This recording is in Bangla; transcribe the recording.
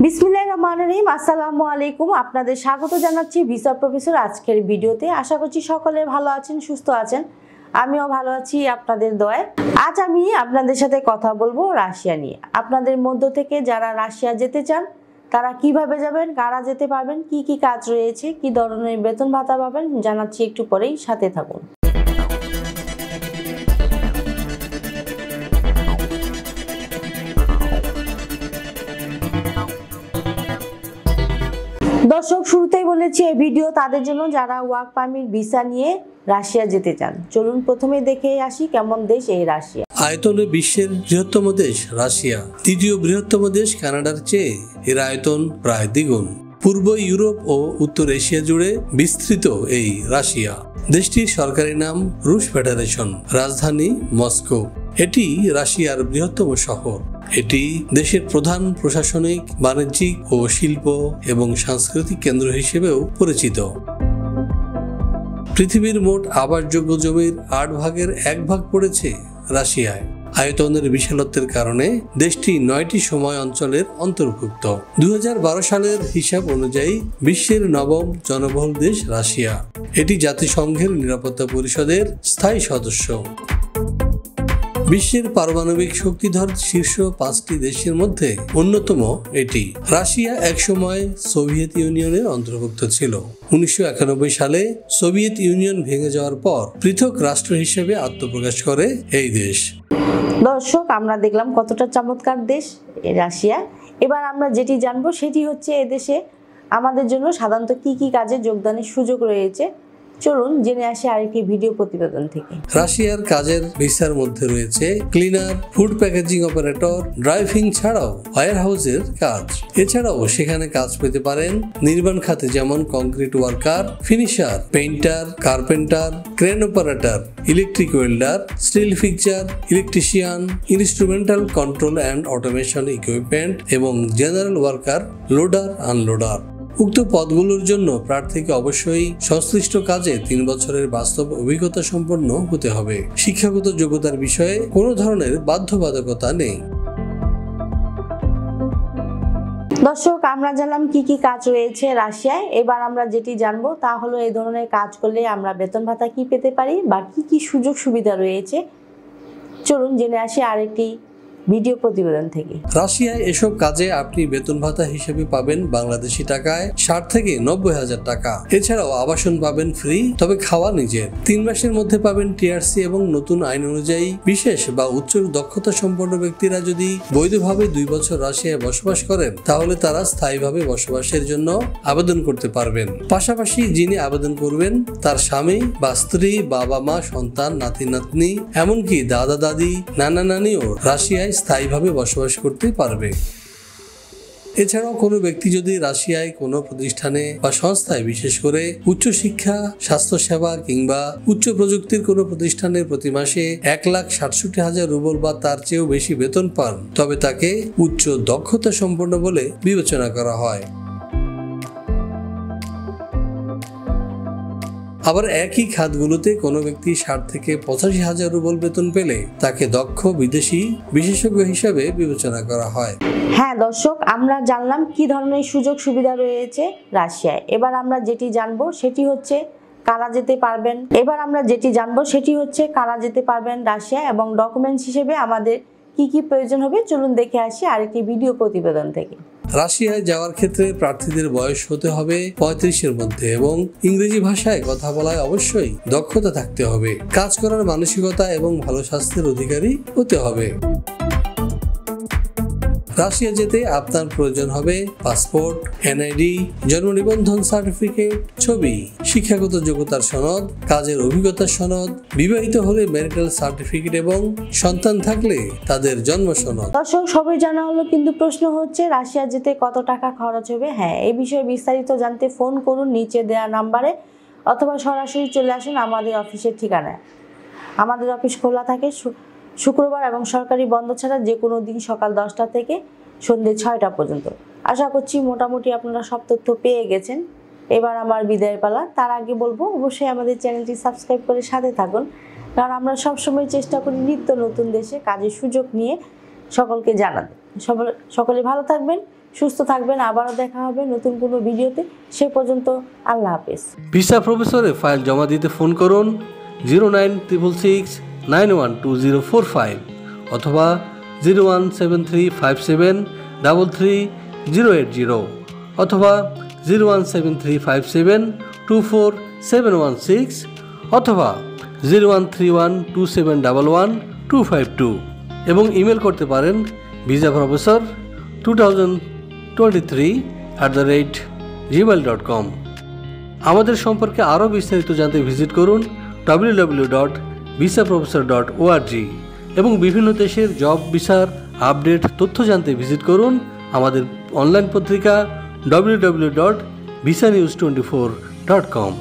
বিসমিল্লাহির রহমানির রহিম। আসসালামু আলাইকুম। আপনাদের স্বাগত জানাচ্ছি ভিসা প্রফেসর আজকের ভিডিওতে। আশা করছি সকলে ভালো আছেন, সুস্থ আছেন। আমিও ভালো আছি আপনাদের দয়ায়। আজ আমি আপনাদের সাথে কথা বলবো রাশিয়া নিয়ে। আপনাদের মধ্য থেকে যারা রাশিয়া যেতে চান তারা কিভাবে যাবেন, কারা যেতে পারবেন, কি কি কাজ রয়েছে, কি ধরনের বেতন ভাতা পাবেন জানাচ্ছি একটু পরেই, সাথে থাকুন। দর্শক, শুরুতেই বলেছি এই ভিডিও তাদের জন্য যারা ওয়ার্ক পারমিট ভিসা নিয়ে রাশিয়া যেতে চান। চলুন প্রথমে দেখে আসি কেমন দেশ এই রাশিয়া। আয়তনে বিশ্বের বৃহত্তম দেশ রাশিয়া। তৃতীয় বৃহত্তম দেশ কানাডার চেয়ে এর আয়তন প্রায় দ্বিগুণ। পূর্ব ইউরোপ ও উত্তর এশিয়া জুড়ে বিস্তৃত এই রাশিয়া। দেশটির সরকারি নাম রুশ ফেডারেশন, রাজধানী মস্কো। এটি রাশিয়ার বৃহত্তম শহর। এটি দেশের প্রধান প্রশাসনিক, বাণিজ্যিক ও শিল্প এবং সাংস্কৃতিক কেন্দ্র হিসেবেও পরিচিত। পৃথিবীর মোট আবাসযোগ্য জমির 8 ভাগের 1 ভাগ পড়েছে রাশিয়ায়। আয়তনের বিশালত্বের কারণে দেশটি 9টি সময় অঞ্চলের অন্তর্ভুক্ত। 2012 সালের হিসাব অনুযায়ী বিশ্বের 9ম জনবহুল দেশ রাশিয়া। এটি জাতিসংঘের নিরাপত্তা পরিষদের স্থায়ী সদস্য। বিশ্বের পারমাণবিক শক্তিধর শীর্ষ 5টি দেশের মধ্যে অন্যতম এটি। রাশিয়া একসময় সোভিয়েত ইউনিয়নের অন্তর্ভুক্ত ছিল। 1991 সালে সোভিয়েত ইউনিয়ন ভেঙে যাওয়ার পর পৃথক রাষ্ট্র হিসেবে আত্মপ্রকাশ করে এই দেশ। দর্শক, আমরা দেখলাম কতটা চমৎকার দেশ রাশিয়া। এবার আমরা যেটি জানবো সেটি হচ্ছে এদেশে আমাদের জন্য সাধারণত কি কি কাজে যোগদানের সুযোগ রয়েছে। চলুন জেনে আসি আরেকটি ভিডিও প্রতিবেদন থেকে। রাশিয়ার কাজের ভিসার মধ্যে রয়েছে cleaner, food packaging operator, driving ছাড়াও ওয়্যার হাউসের কাজ। এছাড়াও সেখানে কাজ পেতে পারেন নির্মাণ খাতে, যেমন concrete worker, finisher, painter, carpenter, crane operator, electric welder, still fixer, electrician, instrumental control and automation equipment এবং জেনারেল ওয়ার্কার, লোডার, আনলোডার। উক্ত পদগুলোর জন্য প্রার্থীকে অবশ্যই সংশ্লিষ্ট কাজে 3 বছরের বাস্তব অভিজ্ঞতা সম্পন্ন হতে হবে। শিক্ষাগত যোগ্যতার বিষয়ে কোনো ধরনের বাধ্যবাধকতা নেই। দর্শক, আমরা জানলাম কি কি কাজ রয়েছে রাশিয়ায়। এবার আমরা যেটি জানবো তা হলো এই ধরনের কাজ করলে আমরা বেতন ভাতা কি পেতে পারি বা কি কি সুযোগ সুবিধা রয়েছে। চলুন জেনে আসি আরেকটি ভিডিও প্রতিবেদন থেকে। রাশিয়ায় এসব কাজে আপনি বেতন ভাতা হিসেবে পাবেন বাংলাদেশি টাকায় 60 থেকে 90,000 টাকা। এছাড়াও আবাসন পাবেন ফ্রি, তবে খাওয়া নিজের। 3 মাসের মধ্যে পাবেন টিআরসি এবং নতুন আইন অনুযায়ী বিশেষ বা উচ্চ দক্ষতা সম্পন্ন ব্যক্তিরা যদি বৈধভাবে 2 বছর রাশিয়ায় বসবাস করেন তাহলে তারা স্থায়ীভাবে বসবাসের জন্য আবেদন করতে পারবেন। পাশাপাশি যিনি আবেদন করবেন তার স্বামী বা স্ত্রী, বাবা মা, সন্তান, নাতি নাতনি, এমনকি দাদা দাদি, নানা নানিও রাশিয়ায় স্থায়ীভাবে বসবাস করতে পারবে। এছাড়াও কোনো ব্যক্তি যদি রাশিয়ায় কোনো প্রতিষ্ঠানে বা সংস্থায়, বিশেষ করে উচ্চশিক্ষা, স্বাস্থ্যসেবা কিংবা উচ্চ প্রযুক্তির কোনো প্রতিষ্ঠানে প্রতি মাসে 1,67,000 রুবল বা তার চেয়েও বেশি বেতন পান, তবে তাকে উচ্চ দক্ষতা সম্পন্ন বলে বিবেচনা করা হয়। আবার একই খাতগুলোতে কোনো ব্যক্তি 60 থেকে 85,000 রুবল বেতন পেলে তাকে দক্ষ বিদেশি বিশেষজ্ঞ হিসাবে বিবেচনা করা হয়। হ্যাঁ দর্শক, আমরা জানলাম কি ধরনের সুযোগ সুবিধা রয়েছে রাশিয়ায়। এবার আমরা যেটি জানবো সেটি হচ্ছে কারা যেতে পারবেন রাশিয়া এবং ডকুমেন্টস হিসেবে আমাদের কি কি প্রয়োজন হবে। চলুন দেখে আসি আরেকটি ভিডিও প্রতিবেদন থেকে। রাশিয়ায় যাওয়ার ক্ষেত্রে প্রার্থীদের বয়স হতে হবে 35-এর মধ্যে এবং ইংরেজি ভাষায় কথা বলায় অবশ্যই দক্ষতা থাকতে হবে। কাজ করার মানসিকতা এবং ভালো স্বাস্থ্যের অধিকারী হতে হবে। রাশিয়া যেতে আপনার প্রয়োজন হবে পাসপোর্ট, এনআইডি, জন্ম নিবন্ধন সার্টিফিকেট, ছবি, শিক্ষাগত যোগ্যতার সনদ, কাজের অভিজ্ঞতার সনদ, বিবাহিত হলে ম্যারিটাল সার্টিফিকেট এবং সন্তান থাকলে তাদের জন্ম সনদ। দর্শক, সবই জানা হলো, কিন্তু প্রশ্ন হচ্ছে রাশিয়া যেতে কত টাকা খরচ হবে। হ্যাঁ, এই বিষয়ে বিস্তারিত জানতে ফোন করুন নিচে দেওয়া নাম্বারে অথবা সরাসরি চলে আসুন আমাদের অফিসের ঠিকানায়। আমাদের অফিস খোলা থাকে শুক্রবার এবং সরকারি বন্ধ ছাড়া যে কোনো দিন সকাল 10টা থেকে সন্ধ্যে 6টা পর্যন্ত। আশা করছি মোটামুটি আপনারা সব তথ্য পেয়ে গেছেন। এবার আমার বিদায় পালা। তার আগে বলবো অবশ্যই আমাদের চ্যানেলটি সাবস্ক্রাইব করে সাথে থাকুন, কারণ আমরা সবসময় চেষ্টা করি নিত্য নতুন দেশে কাজের সুযোগ নিয়ে সকলকে জানাতে। সকলে ভালো থাকবেন, সুস্থ থাকবেন। আবারও দেখা হবে নতুন কোনো ভিডিওতে। সে পর্যন্ত আল্লাহ হাফেজ। ভিসা প্রফেসরে ফাইল জমা দিতে ফোন করুন 09666912045 অথবা 01735733080 অথবা 01735724716 অথবা 013127112252 এবং ইমেল করতে পারেন visaprofessor2023@gmail.com। আমাদের সম্পর্কে আরও বিস্তারিত জানতে ভিজিট করুন www.visaprofessor.org এবং বিভিন্ন দেশের জব ভিসার আপডেট তথ্য জানতে ভিজিট করুন আমাদের অনলাইন পত্রিকা www.visanews24.com।